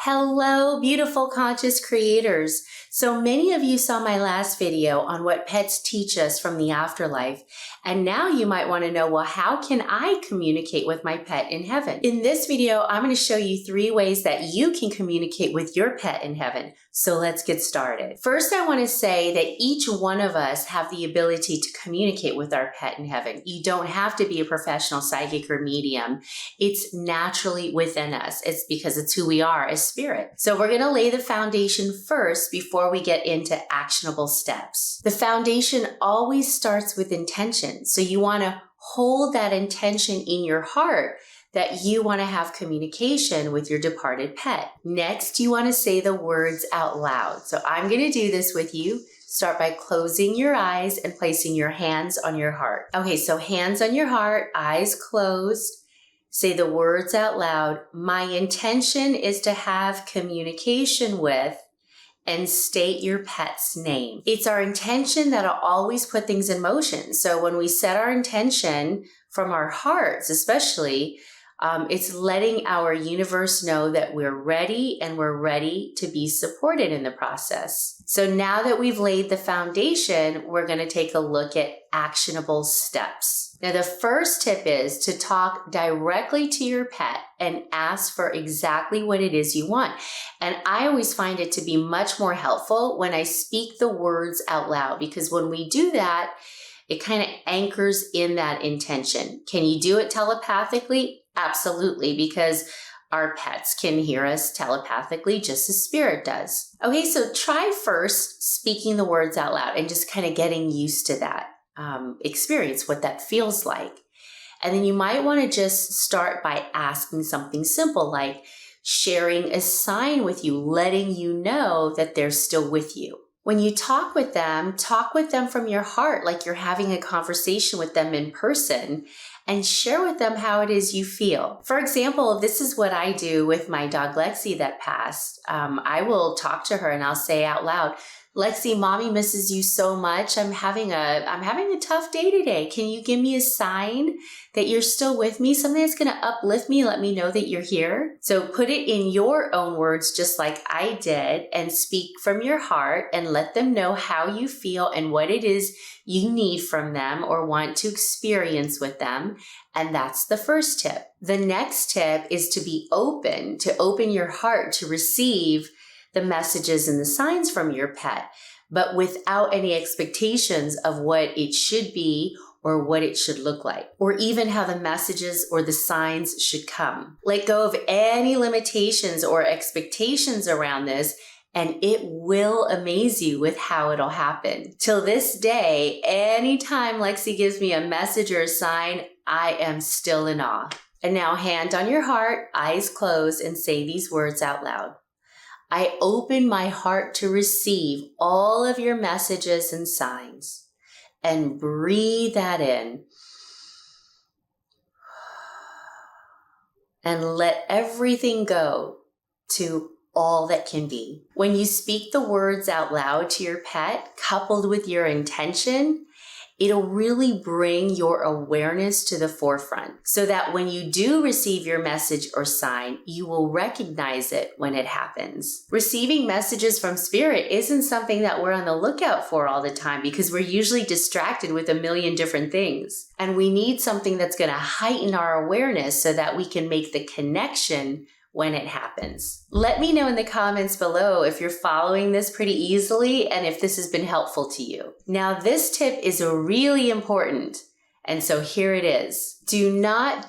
Hello, beautiful conscious creators. So many of you saw my last video on what pets teach us from the afterlife. And now you might want to know, well, how can I communicate with my pet in heaven? In this video, I'm going to show you 3 ways that you can communicate with your pet in heaven. So let's get started. First, I want to say that each one of us have the ability to communicate with our pet in heaven. You don't have to be a professional psychic or medium. It's naturally within us. It's because it's who we are as spirit. So we're going to lay the foundation first before we get into actionable steps. The foundation always starts with intention. So you want to hold that intention in your heart that you want to have communication with your departed pet. Next, you want to say the words out loud. So I'm going to do this with you. Start by closing your eyes and placing your hands on your heart. Okay, so hands on your heart, eyes closed. Say the words out loud. My intention is to have communication with, and state your pet's name. It's our intention that'll always put things in motion. So when we set our intention from our hearts, especially, it's letting our universe know that we're ready and we're ready to be supported in the process. So now that we've laid the foundation, we're going to take a look at actionable steps. Now, the first tip is to talk directly to your pet and ask for exactly what it is you want. And I always find it to be much more helpful when I speak the words out loud, because when we do that, it kind of anchors in that intention. Can you do it telepathically? Absolutely, because our pets can hear us telepathically just as spirit does. Okay, so try first speaking the words out loud and just kind of getting used to that experience, what that feels like. And then you might want to just start by asking something simple like sharing a sign with you, letting you know that they're still with you. When you talk with them from your heart, like you're having a conversation with them in person, and share with them how it is you feel. For example, this is what I do with my dog Lexi that passed. I will talk to her and I'll say out loud, Lexi, mommy misses you so much. I'm having a tough day today. Can you give me a sign that you're still with me? Something that's going to uplift me, let me know that you're here. So put it in your own words, just like I did, and speak from your heart and let them know how you feel and what it is you need from them or want to experience with them. And that's the first tip. The next tip is to be open, to open your heart to receive the messages and the signs from your pet, but without any expectations of what it should be or what it should look like, or even how the messages or the signs should come. Let go of any limitations or expectations around this, and it will amaze you with how it'll happen. Till this day, anytime Lexi gives me a message or a sign, I am still in awe. And now hand on your heart, eyes closed, and say these words out loud. I open my heart to receive all of your messages and signs, and breathe that in. And let everything go to all that can be. When you speak the words out loud to your pet, coupled with your intention, it'll really bring your awareness to the forefront so that when you do receive your message or sign, you will recognize it when it happens. Receiving messages from spirit isn't something that we're on the lookout for all the time because we're usually distracted with a million different things. And we need something that's going to heighten our awareness so that we can make the connection when it happens. Let me know in the comments below if you're following this pretty easily and if this has been helpful to you. Now, this tip is really important, and so here it is. Do not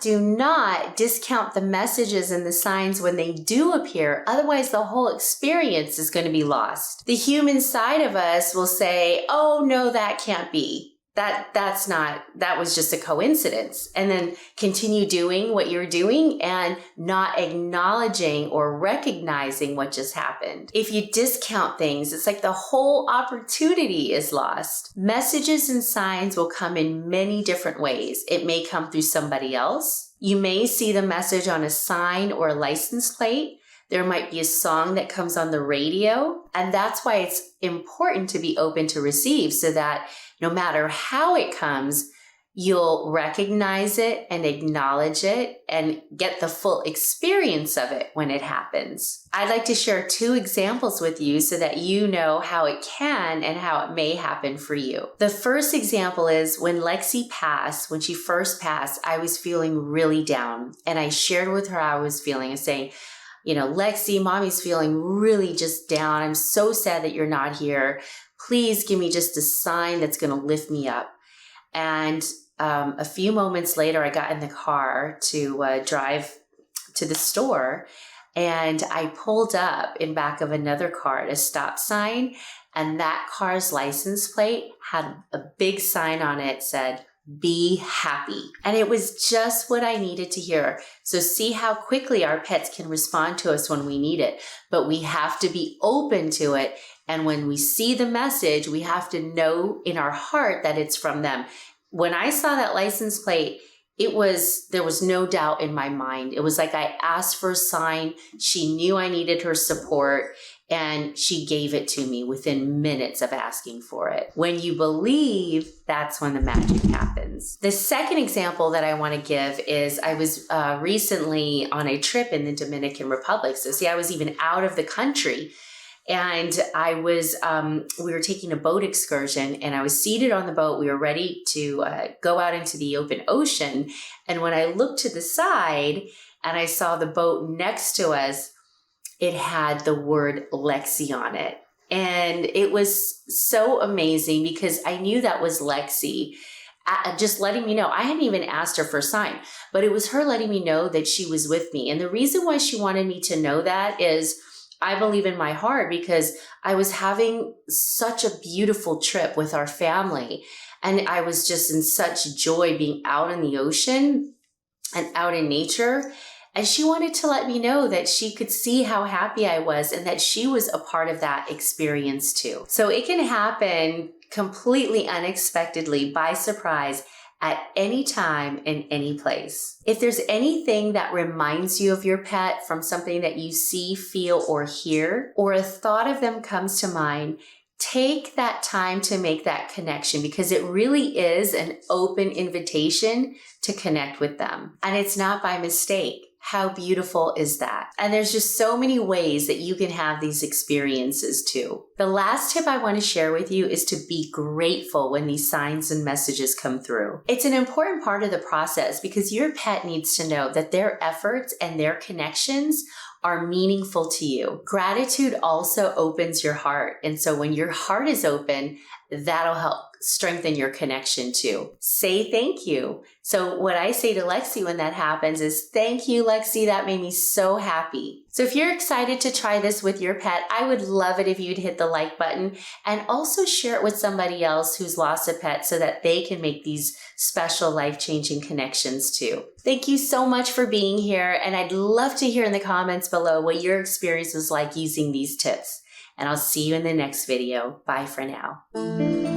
discount the messages and the signs when they do appear, otherwise the whole experience is going to be lost. The human side of us will say, oh no, that can't be. That was just a coincidence, and then continue doing what you're doing and not acknowledging or recognizing what just happened. If you discount things, it's like the whole opportunity is lost. Messages and signs will come in many different ways. It may come through somebody else. You may see the message on a sign or a license plate. There might be a song that comes on the radio, and that's why it's important to be open to receive so that no matter how it comes, You'll recognize it and acknowledge it and get the full experience of it when it happens. I'd like to share 2 examples with you so that you know how it can and how it may happen for you. The first example is when Lexi passed, when she first passed, I was feeling really down. And I shared with her how I was feeling and saying, Lexi, mommy's feeling really just down. I'm so sad that you're not here. Please give me just a sign that's going to lift me up. And a few moments later, I got in the car to drive to the store, and I pulled up in back of another car at a stop sign, and that car's license plate had a big sign on it said, "Be happy." And it was just what I needed to hear. So see how quickly our pets can respond to us when we need it, but we have to be open to it. And when we see the message, we have to know in our heart that it's from them. When I saw that license plate, there was no doubt in my mind. It was like I asked for a sign. She knew I needed her support, and she gave it to me within minutes of asking for it. When you believe, that's when the magic happens. The second example that I want to give is I was recently on a trip in the Dominican Republic. So see, I was even out of the country. And I was, we were taking a boat excursion, and I was seated on the boat. We were ready to go out into the open ocean. And when I looked to the side and I saw the boat next to us, it had the word Lexi on it. And it was so amazing because I knew that was Lexi, just letting me know. I hadn't even asked her for a sign, but it was her letting me know that she was with me. And the reason why she wanted me to know that is I believe in my heart because I was having such a beautiful trip with our family. And I was just in such joy being out in the ocean and out in nature. And she wanted to let me know that she could see how happy I was and that she was a part of that experience too. So it can happen completely unexpectedly by surprise at any time in any place. If there's anything that reminds you of your pet from something that you see, feel, or hear, or a thought of them comes to mind, take that time to make that connection because it really is an open invitation to connect with them. And it's not by mistake. How beautiful is that? And there's just so many ways that you can have these experiences too. The last tip I want to share with you is to be grateful when these signs and messages come through. It's an important part of the process because your pet needs to know that their efforts and their connections are meaningful to you. Gratitude also opens your heart. And so when your heart is open, that'll help strengthen your connection too. Say thank you. So what I say to Lexi when that happens is, "Thank you, Lexi. That made me so happy." So if you're excited to try this with your pet, I would love it if you'd hit the like button and also share it with somebody else who's lost a pet so that they can make these special life-changing connections too. Thank you so much for being here. And I'd love to hear in the comments below what your experience was like using these tips. And I'll see you in the next video. Bye for now.